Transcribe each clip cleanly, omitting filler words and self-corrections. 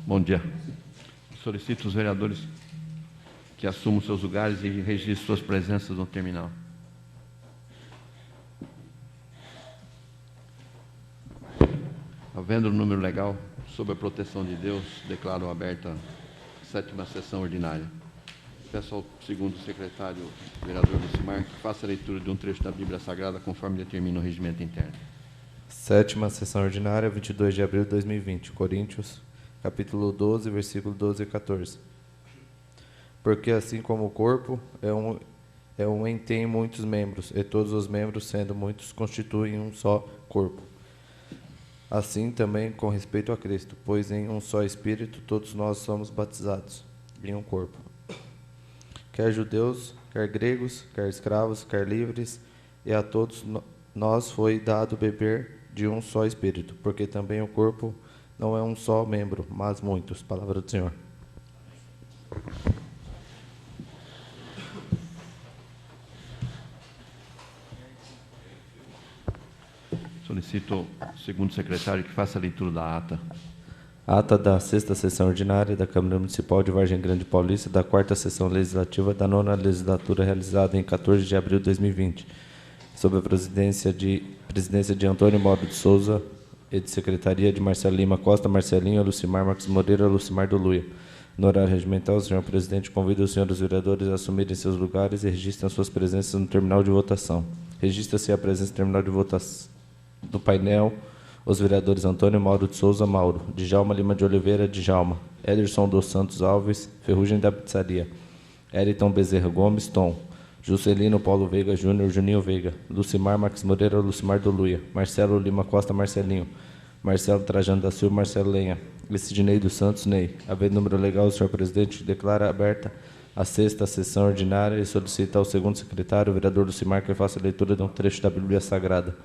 Bom dia. Solicito os vereadores que assumam seus lugares e registrem suas presenças no terminal. Havendo o número legal, sob a proteção de Deus, declaro aberta a 7ª sessão ordinária. Peço ao segundo secretário, vereador Lucimar, que faça a leitura de um trecho da Bíblia Sagrada, conforme determina o regimento interno. 7ª sessão ordinária, 22 de abril de 2020. Coríntios, capítulo 12, versículo 12 e 14. Porque assim como o corpo é um e tem muitos membros, e todos os membros, sendo muitos, constituem um só corpo. Assim também com respeito a Cristo, pois em um só Espírito todos nós somos batizados em um corpo. Quer judeus, quer gregos, quer escravos, quer livres, e a todos nós foi dado beber de um só Espírito, porque também o corpo não é um só membro, mas muitos. Palavra do Senhor. Solicito ao segundo secretário que faça a leitura da ata. Ata da 6ª sessão ordinária da Câmara Municipal de Vargem Grande Paulista, da 4ª sessão legislativa da 9ª legislatura, realizada em 14 de abril de 2020, sob a presidência de Antônio Mauro de Souza e de secretaria de Marcelo Lima Costa, Marcelinho, Lucimar Marques Moreira, Lucimar do Luia. No horário regimental, o senhor presidente convida os senhores vereadores a assumirem seus lugares e registrem suas presenças no terminal de votação. Registra-se a presença no terminal de votação do painel os vereadores Antônio Mauro de Souza, Mauro, Djalma Lima de Oliveira, Djalma, Ederson dos Santos Alves, Ferrugem da Pizzaria, Eriton Bezerra Gomes, Tom, Juscelino Paulo Veiga Júnior, Juninho Veiga, Lucimar Marques Moreira, Lucimar do Luia, Marcelo Lima Costa, Marcelinho, Marcelo Trajano da Silva, Marcelo Lenha, Sidney dos Santos, Ney. Havendo número legal, o senhor presidente declara aberta a 6ª sessão ordinária e solicita ao segundo secretário, o vereador Lucimar, que faça a leitura de um trecho da Bíblia Sagrada.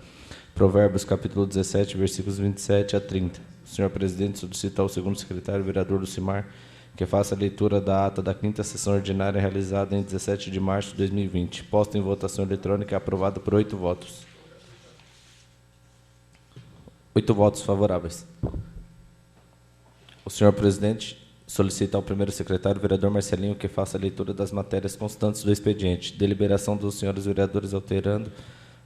Provérbios, capítulo 17, versículos 27 a 30. O senhor presidente solicita ao segundo secretário, o vereador Lucimar, que faça a leitura da ata da 5ª sessão ordinária realizada em 17 de março de 2020. Posta em votação eletrônica e aprovada por 8 votos. 8 votos favoráveis. O senhor presidente solicita ao primeiro secretário, o vereador Marcelinho, que faça a leitura das matérias constantes do expediente. Deliberação dos senhores vereadores alterando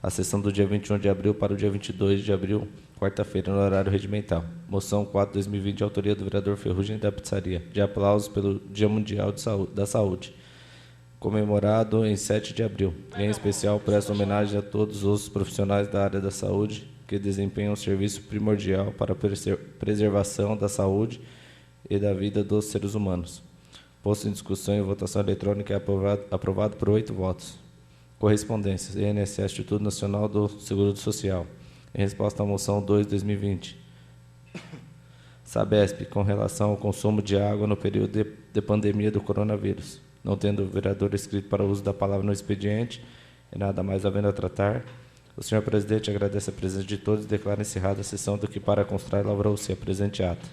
a sessão do dia 21 de abril para o dia 22 de abril, quarta-feira, no horário regimental. Moção 4/2020, autoria do vereador Ferrugem da Pizzaria. De aplausos pelo Dia Mundial da Saúde, comemorado em 7 de abril. Em especial, presta homenagem a todos os profissionais da área da saúde que desempenham um serviço primordial para a preservação da saúde e da vida dos seres humanos. Posto em discussão e votação eletrônica, é aprovado por 8 votos. Correspondências. INSS, Instituto Nacional do Seguro Social. Em resposta à moção 2/2020. Sabesp, com relação ao consumo de água no período de pandemia do coronavírus. Não tendo o vereador escrito para o uso da palavra no expediente e nada mais havendo a tratar, o senhor presidente agradece a presença de todos e declara encerrada a sessão do que para constar lavrou-se a presente ata.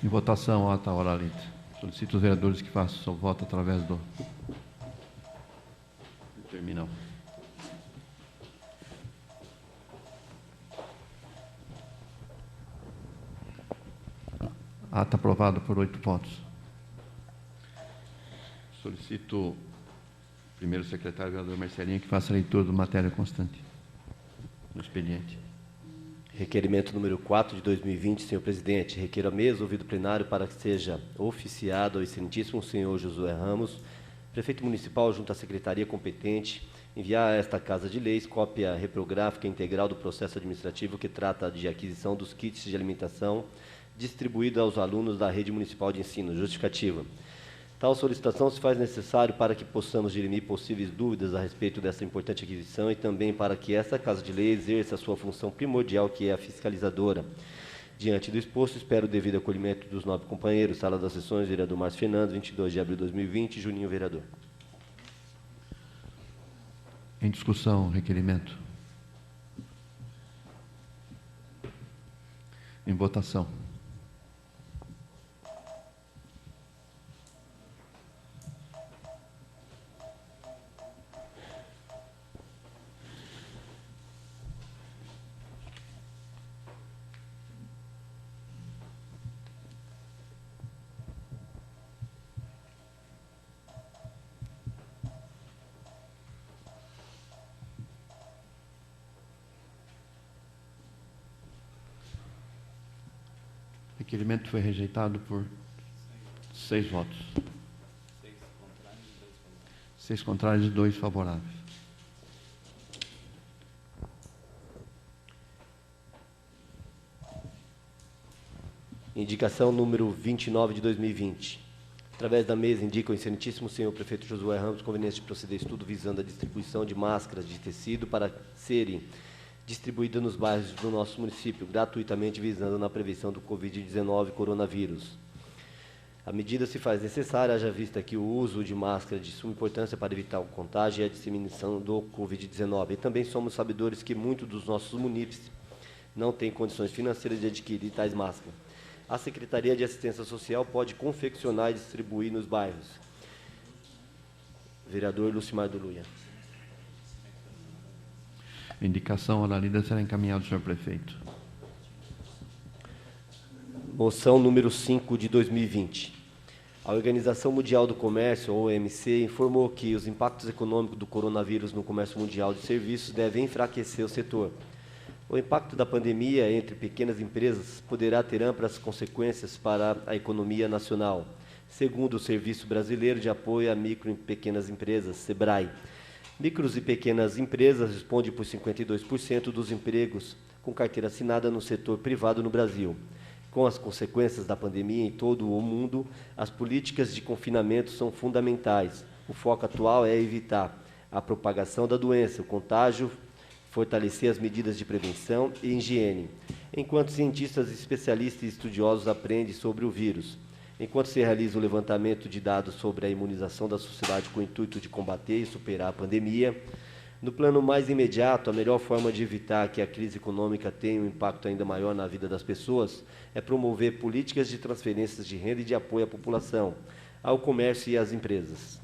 Em votação, ata oralita. Solicito os vereadores que façam seu voto através do terminal. Ata aprovada por 8 votos. Solicito o primeiro secretário, o vereador Marcelinho, que faça a leitura do matéria constante no expediente. Requerimento número 4 de 2020, senhor presidente. Requeiro a mesa, ouvido plenário, para que seja oficiado ao excelentíssimo senhor Josué Ramos, prefeito municipal, junto à secretaria competente, enviar a esta Casa de Leis cópia reprográfica integral do processo administrativo que trata de aquisição dos kits de alimentação distribuídos aos alunos da rede municipal de ensino. Justificativa. Tal solicitação se faz necessário para que possamos dirimir possíveis dúvidas a respeito dessa importante aquisição e também para que essa Casa de Lei exerça a sua função primordial, que é a fiscalizadora. Diante do exposto, espero o devido acolhimento dos nobres companheiros. Sala das Sessões, vereador Márcio Fernandes, 22 de abril de 2020, Juninho, vereador. Em discussão, requerimento. Em votação. O requerimento foi rejeitado por 6 votos. 6 contrários e 2 favoráveis. Indicação número 29 de 2020. Através da mesa, indica o excelentíssimo senhor prefeito Josué Ramos conveniência de proceder estudo visando a distribuição de máscaras de tecido para serem distribuídas nos bairros do nosso município, gratuitamente visando na prevenção do Covid-19 coronavírus. A medida se faz necessária, haja vista que o uso de máscara é de suma importância para evitar o contágio e a disseminação do Covid-19. E também somos sabedores que muitos dos nossos munícipes não têm condições financeiras de adquirir tais máscaras. A Secretaria de Assistência Social pode confeccionar e distribuir nos bairros. Vereador Lucimar do Luia. Indicação oral lida será encaminhada ao senhor prefeito. Moção número 5 de 2020. A Organização Mundial do Comércio, ou OMC, informou que os impactos econômicos do coronavírus no comércio mundial de serviços devem enfraquecer o setor. O impacto da pandemia entre pequenas empresas poderá ter amplas consequências para a economia nacional, segundo o Serviço Brasileiro de Apoio a Micro e Pequenas Empresas, SEBRAE. Micros e pequenas empresas respondem por 52% dos empregos com carteira assinada no setor privado no Brasil. Com as consequências da pandemia em todo o mundo, as políticas de confinamento são fundamentais. O foco atual é evitar a propagação da doença, o contágio, fortalecer as medidas de prevenção e higiene, enquanto cientistas, especialistas e estudiosos aprendem sobre o vírus. Enquanto se realiza o levantamento de dados sobre a imunização da sociedade com o intuito de combater e superar a pandemia, no plano mais imediato, a melhor forma de evitar que a crise econômica tenha um impacto ainda maior na vida das pessoas é promover políticas de transferências de renda e de apoio à população, ao comércio e às empresas.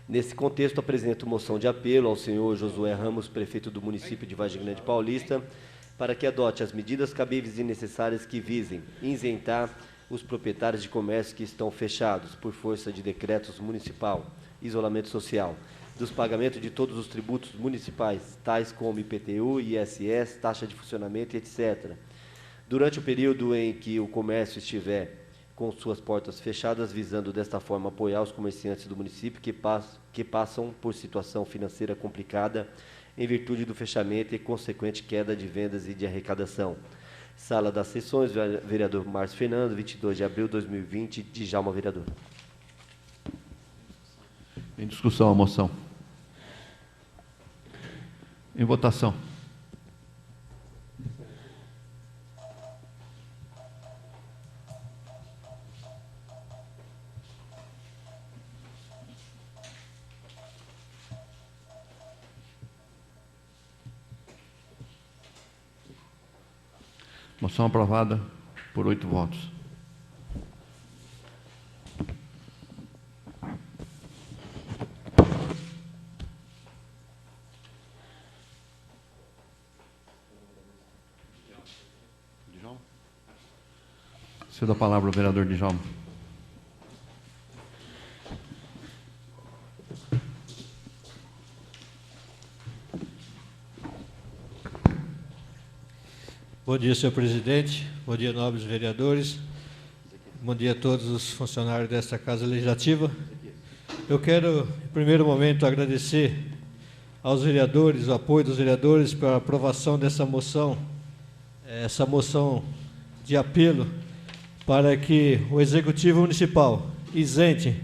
Nesse contexto, apresento moção de apelo ao senhor Josué Ramos, prefeito do município de Vargem Grande Paulista, para que adote as medidas cabíveis e necessárias que visem isentar os proprietários de comércio que estão fechados por força de decretos municipal, isolamento social, dos pagamentos de todos os tributos municipais, tais como IPTU, ISS, taxa de funcionamento, etc. Durante o período em que o comércio estiver com suas portas fechadas, visando desta forma apoiar os comerciantes do município que passam por situação financeira complicada em virtude do fechamento e consequente queda de vendas e de arrecadação. Sala das Sessões, vereador Márcio Fernando, 22 de abril de 2020, Djalma, vereador. Em discussão a moção. Em votação. Moção aprovada por 8 votos. Cedo a palavra ao vereador Djalma. Bom dia, senhor presidente. Bom dia, nobres vereadores. Bom dia a todos os funcionários desta Casa Legislativa. Eu quero, em primeiro momento, agradecer aos vereadores, o apoio dos vereadores para a aprovação dessa moção, essa moção de apelo para que o Executivo Municipal isente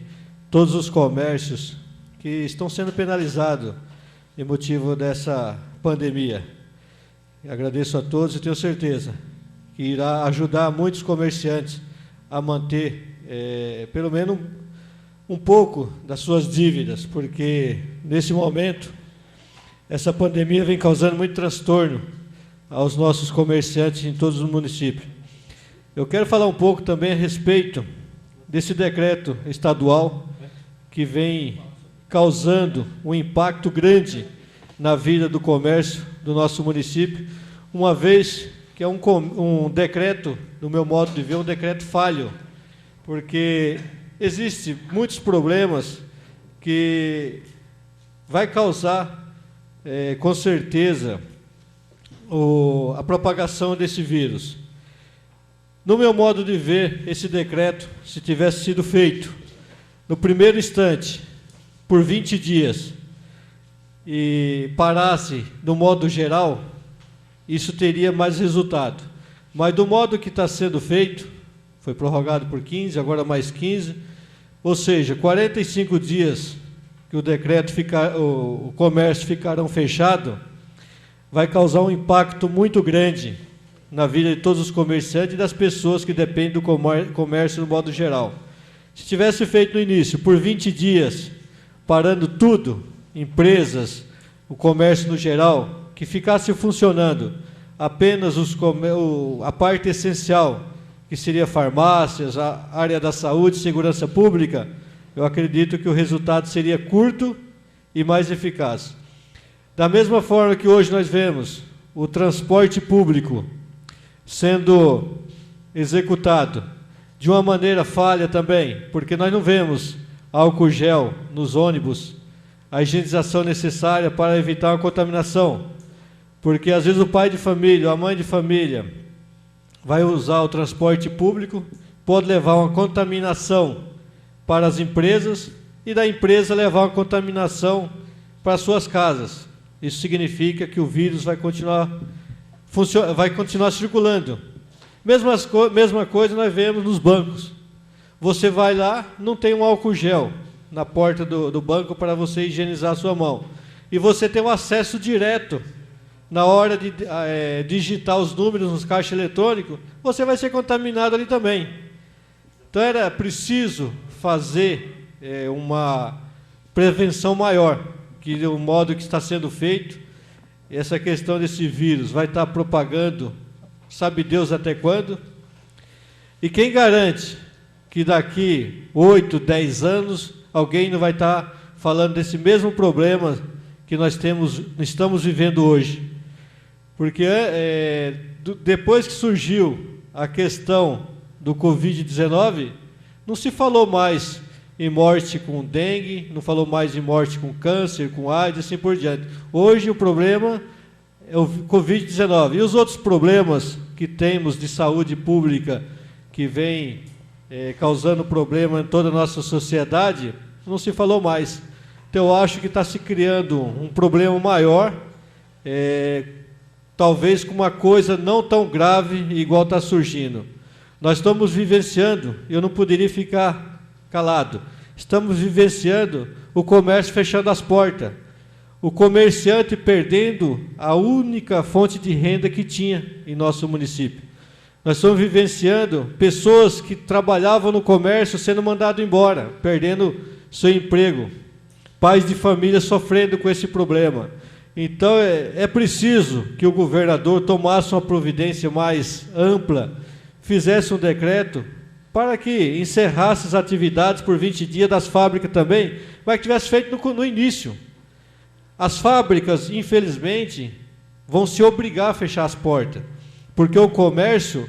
todos os comércios que estão sendo penalizados em motivo dessa pandemia. Agradeço a todos e tenho certeza que irá ajudar muitos comerciantes a manter, pelo menos, um pouco das suas dívidas, porque, nesse momento, essa pandemia vem causando muito transtorno aos nossos comerciantes em todos os municípios. Eu quero falar um pouco também a respeito desse decreto estadual que vem causando um impacto grande na vida do comércio do nosso município, uma vez que é um decreto, no meu modo de ver, um decreto falho, porque existem muitos problemas que vai causar, com certeza, a propagação desse vírus. No meu modo de ver, esse decreto, se tivesse sido feito no primeiro instante, por 20 dias, e parasse no modo geral, isso teria mais resultado. Mas do modo que está sendo feito, foi prorrogado por 15, agora mais 15, ou seja, 45 dias que o comércio ficarão fechado, vai causar um impacto muito grande na vida de todos os comerciantes e das pessoas que dependem do comércio no modo geral. Se tivesse feito no início, por 20 dias, parando tudo, empresas, o comércio no geral, que ficasse funcionando apenas a parte essencial, que seria farmácias, a área da saúde, segurança pública, eu acredito que o resultado seria curto e mais eficaz. Da mesma forma que hoje nós vemos o transporte público sendo executado de uma maneira falha também, porque nós não vemos álcool gel nos ônibus, a higienização necessária para evitar a contaminação, porque às vezes o pai de família, a mãe de família, vai usar o transporte público, pode levar uma contaminação para as empresas e da empresa levar uma contaminação para as suas casas. Isso significa que o vírus vai continuar circulando. Mesma coisa nós vemos nos bancos. Você vai lá, não tem um álcool gel na porta do banco para você higienizar a sua mão. E você tem um acesso direto. Na hora de digitar os números nos caixas eletrônicos, você vai ser contaminado ali também. Então era preciso fazer uma prevenção maior, que o modo que está sendo feito, essa questão desse vírus vai estar propagando, sabe Deus até quando? E quem garante que daqui 8, 10 anos, alguém não vai estar falando desse mesmo problema que nós estamos vivendo hoje? Porque depois que surgiu a questão do Covid-19, não se falou mais em morte com dengue, não falou mais em morte com câncer, com AIDS, assim por diante. Hoje o problema é o Covid-19. E os outros problemas que temos de saúde pública, que vem causando problema em toda a nossa sociedade, não se falou mais. Então eu acho que está se criando um problema maior, talvez com uma coisa não tão grave igual está surgindo. Nós estamos vivenciando, eu não poderia ficar calado, estamos vivenciando o comércio fechando as portas, o comerciante perdendo a única fonte de renda que tinha em nosso município. Nós estamos vivenciando pessoas que trabalhavam no comércio sendo mandadas embora, perdendo seu emprego, pais de família sofrendo com esse problema. Então é preciso que o governador tomasse uma providência mais ampla, fizesse um decreto para que encerrasse as atividades por 20 dias das fábricas também, mas que tivesse feito no início. As fábricas, infelizmente, vão se obrigar a fechar as portas, porque o comércio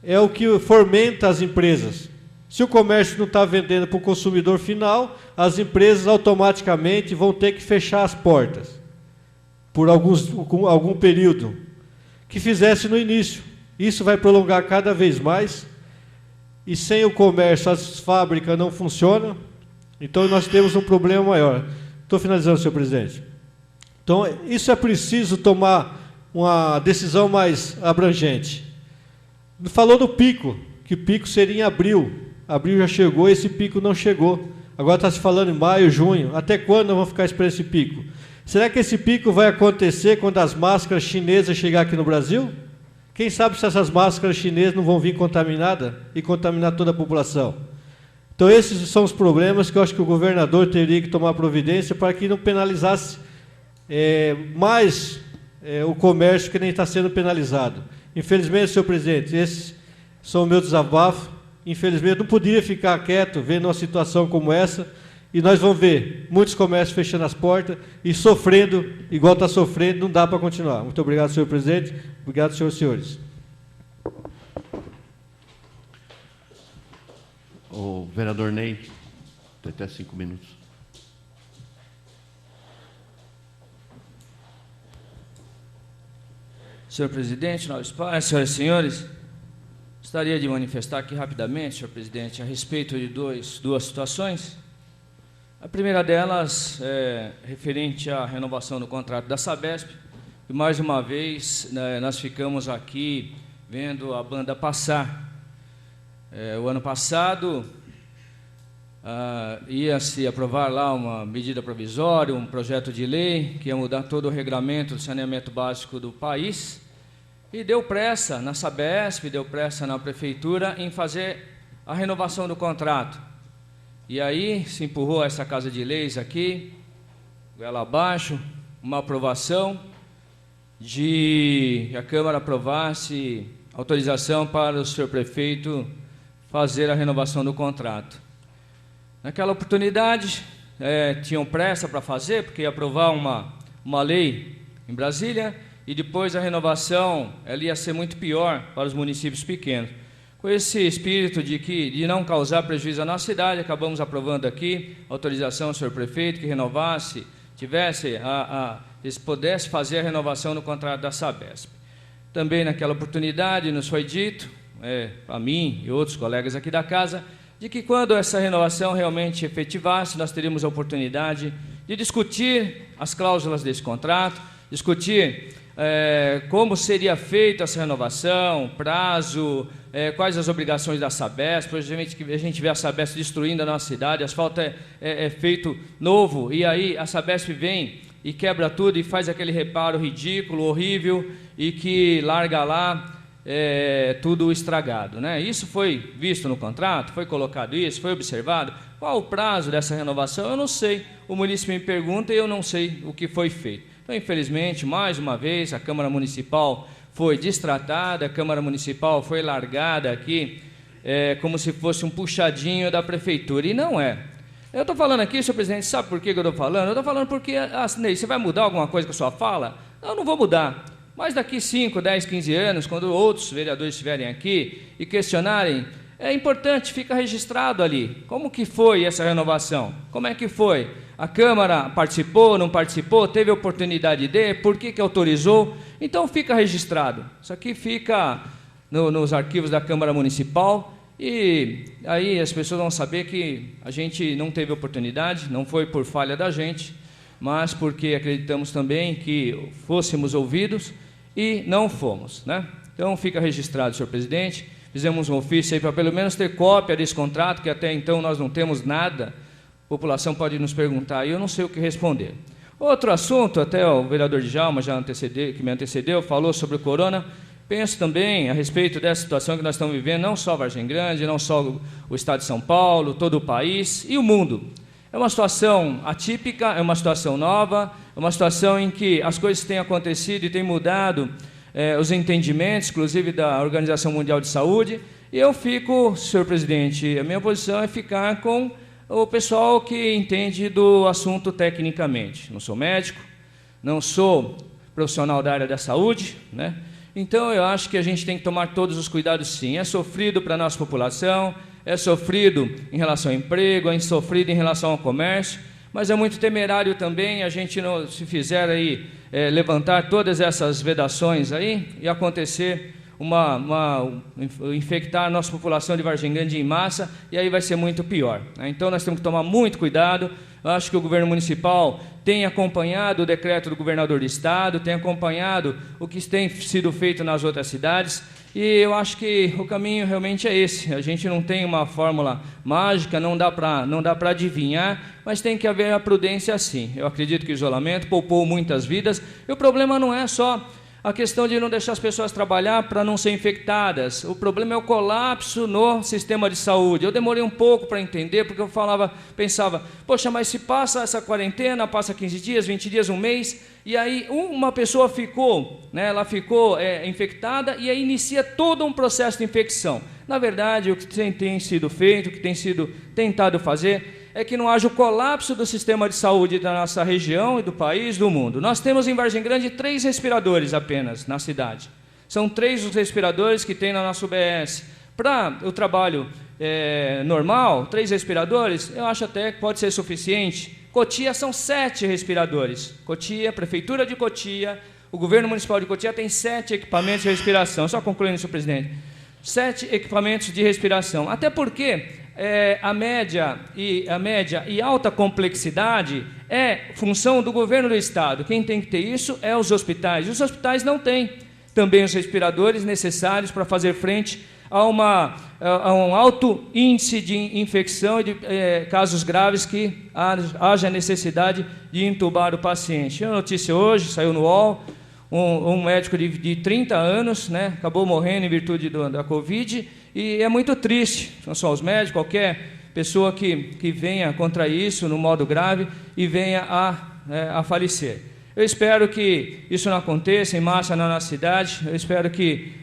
é o que fomenta as empresas. Se o comércio não está vendendo para o consumidor final, as empresas automaticamente vão ter que fechar as portas por algum período, que fizesse no início. Isso vai prolongar cada vez mais, e sem o comércio as fábricas não funcionam, então nós temos um problema maior. Estou finalizando, senhor presidente. Então, isso é preciso tomar uma decisão mais abrangente. Falou do pico, que o pico seria em abril. Abril já chegou, esse pico não chegou. Agora está se falando em maio, junho. Até quando nós vamos ficar esperando esse pico? Será que esse pico vai acontecer quando as máscaras chinesas chegar aqui no Brasil? Quem sabe se essas máscaras chinesas não vão vir contaminadas e contaminar toda a população? Então esses são os problemas que eu acho que o governador teria que tomar providência para que não penalizasse mais o comércio que nem está sendo penalizado. Infelizmente, senhor presidente, esses são o meu desabafo. Infelizmente, não poderia ficar quieto vendo uma situação como essa, e nós vamos ver muitos comércios fechando as portas e sofrendo, igual está sofrendo, não dá para continuar. Muito obrigado, senhor presidente. Obrigado, senhores e senhores. O vereador Ney, tem até 5 minutos. Senhor presidente, nobres pares, senhoras e senhores, gostaria de manifestar aqui rapidamente, senhor presidente, a respeito de duas situações. A primeira delas é referente à renovação do contrato da Sabesp, e mais uma vez nós ficamos aqui vendo a banda passar. O ano passado ia-se aprovar lá uma medida provisória, um projeto de lei que ia mudar todo o regulamento do saneamento básico do país, e deu pressa na Sabesp, deu pressa na prefeitura em fazer a renovação do contrato. E aí se empurrou essa casa de leis aqui, goela abaixo, uma aprovação de a Câmara aprovasse autorização para o senhor prefeito fazer a renovação do contrato. Naquela oportunidade, tinham pressa para fazer, porque ia aprovar uma lei em Brasília, e depois a renovação ela ia ser muito pior para os municípios pequenos. Com esse espírito de não causar prejuízo à nossa cidade, acabamos aprovando aqui a autorização ao senhor prefeito que renovasse, pudesse fazer a renovação do contrato da Sabesp. Também naquela oportunidade nos foi dito, a mim e outros colegas aqui da casa, de que quando essa renovação realmente efetivasse, nós teríamos a oportunidade de discutir as cláusulas desse contrato, discutir como seria feita essa renovação, prazo, quais as obrigações da Sabesp. Hoje a gente vê a Sabesp destruindo a nossa cidade, asfalto é feito novo, e aí a Sabesp vem e quebra tudo e faz aquele reparo ridículo, horrível, e que larga lá tudo estragado, né? Isso foi visto no contrato, foi colocado isso, foi observado. Qual o prazo dessa renovação? Eu não sei. O município me pergunta e eu não sei o que foi feito. Então, infelizmente, mais uma vez, a Câmara Municipal foi destratada, a Câmara Municipal foi largada aqui como se fosse um puxadinho da Prefeitura, e não é. Eu estou falando aqui, senhor presidente, sabe por que eu estou falando? Eu estou falando porque, Ney, você vai mudar alguma coisa com a sua fala? Não, não vou mudar. Mas daqui 5, 10, 15 anos, quando outros vereadores estiverem aqui e questionarem, é importante, fica registrado ali. Como que foi essa renovação? Como é que foi? A Câmara participou, não participou, teve oportunidade de, por que autorizou? Então fica registrado. Isso aqui fica nos arquivos da Câmara Municipal, e aí as pessoas vão saber que a gente não teve oportunidade, não foi por falha da gente, mas porque acreditamos também que fôssemos ouvidos e não fomos, né? Então fica registrado, senhor presidente. Fizemos um ofício aí para pelo menos ter cópia desse contrato, que até então nós não temos nada. A população pode nos perguntar e eu não sei o que responder. Outro assunto, até o vereador Djalma que me antecedeu, falou sobre o corona. Penso também a respeito dessa situação que nós estamos vivendo, não só Vargem Grande, não só o estado de São Paulo, todo o país e o mundo. É uma situação atípica, é uma situação nova, é uma situação em que as coisas têm acontecido e têm mudado os entendimentos, inclusive da Organização Mundial de Saúde, e eu fico, senhor presidente, a minha posição é ficar com o pessoal que entende do assunto tecnicamente. Não sou médico, não sou profissional da área da saúde, né? Então eu acho que a gente tem que tomar todos os cuidados sim. É sofrido para a nossa população, é sofrido em relação ao emprego, é sofrido em relação ao comércio, mas é muito temerário também a gente, não, se fizer aí, levantar todas essas vedações aí e acontecer infectar a nossa população de Vargem Grande em massa, e aí vai ser muito pior, né? Então nós temos que tomar muito cuidado. Eu acho que o governo municipal tem acompanhado o decreto do governador do estado, tem acompanhado o que tem sido feito nas outras cidades, e eu acho que o caminho realmente é esse. A gente não tem uma fórmula mágica, não dá para adivinhar, mas tem que haver a prudência sim. Eu acredito que o isolamento poupou muitas vidas, e o problema não é só a questão de não deixar as pessoas trabalhar para não ser infectadas. O problema é o colapso no sistema de saúde. Eu demorei um pouco para entender, porque eu pensava, poxa, mas se passa essa quarentena, passa 15 dias, 20 dias, um mês, e aí uma pessoa ficou, né, ela ficou infectada, e aí inicia todo um processo de infecção. Na verdade, o que tem sido feito, o que tem sido tentado fazer, é que não haja o colapso do sistema de saúde da nossa região e do país, do mundo. Nós temos em Vargem Grande 3 respiradores apenas na cidade. São 3 os respiradores que tem na nossa UBS. Para o trabalho normal, 3 respiradores, eu acho até que pode ser suficiente. Cotia são 7 respiradores. Cotia, Prefeitura de Cotia, o Governo Municipal de Cotia tem 7 equipamentos de respiração. Só concluindo, senhor presidente. 7 equipamentos de respiração. Até porque a média e alta complexidade é função do governo do Estado. Quem tem que ter isso é os hospitais. Os hospitais não têm também os respiradores necessários para fazer frente a um alto índice de infecção e de casos graves que haja necessidade de intubar o paciente. A notícia hoje, saiu no UOL, um médico de 30 anos, né, acabou morrendo em virtude da Covid, e é muito triste, não só os médicos, qualquer pessoa que venha contra isso no modo grave e venha a falecer. Eu espero que isso não aconteça em massa na nossa cidade, eu espero que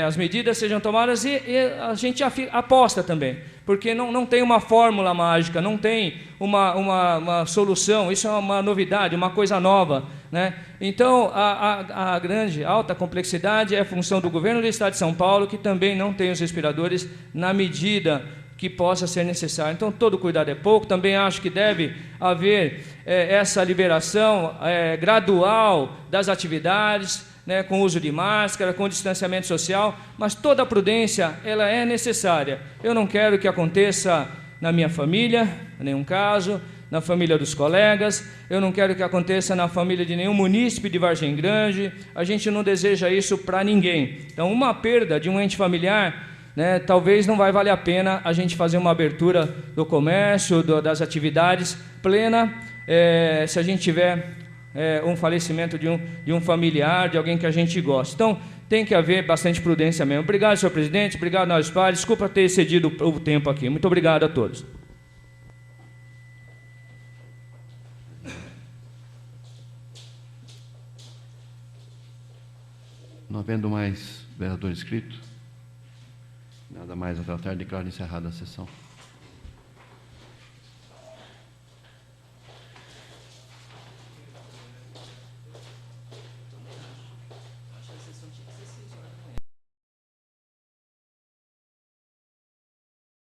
as medidas sejam tomadas e a gente aposta também, porque não tem uma fórmula mágica, não tem uma solução, isso é uma novidade, uma coisa nova, né? Então, a grande, alta complexidade é função do governo do Estado de São Paulo, que também não tem os respiradores na medida que possa ser necessário. Então, todo cuidado é pouco. Também acho que deve haver essa liberação gradual das atividades, né, com uso de máscara, com distanciamento social, mas toda a prudência ela é necessária. Eu não quero que aconteça na minha família, em nenhum caso, na família dos colegas, eu não quero que aconteça na família de nenhum munícipe de Vargem Grande, a gente não deseja isso para ninguém. Então, uma perda de um ente familiar, né, talvez não vai valer a pena a gente fazer uma abertura do comércio, das atividades plena, se a gente tiver um falecimento de um familiar, de alguém que a gente gosta. Então, tem que haver bastante prudência mesmo. Obrigado, senhor presidente, obrigado, nós pais, desculpa ter excedido o tempo aqui. Muito obrigado a todos. Não havendo mais vereador inscrito, nada mais a tratar, declaro encerrada a sessão.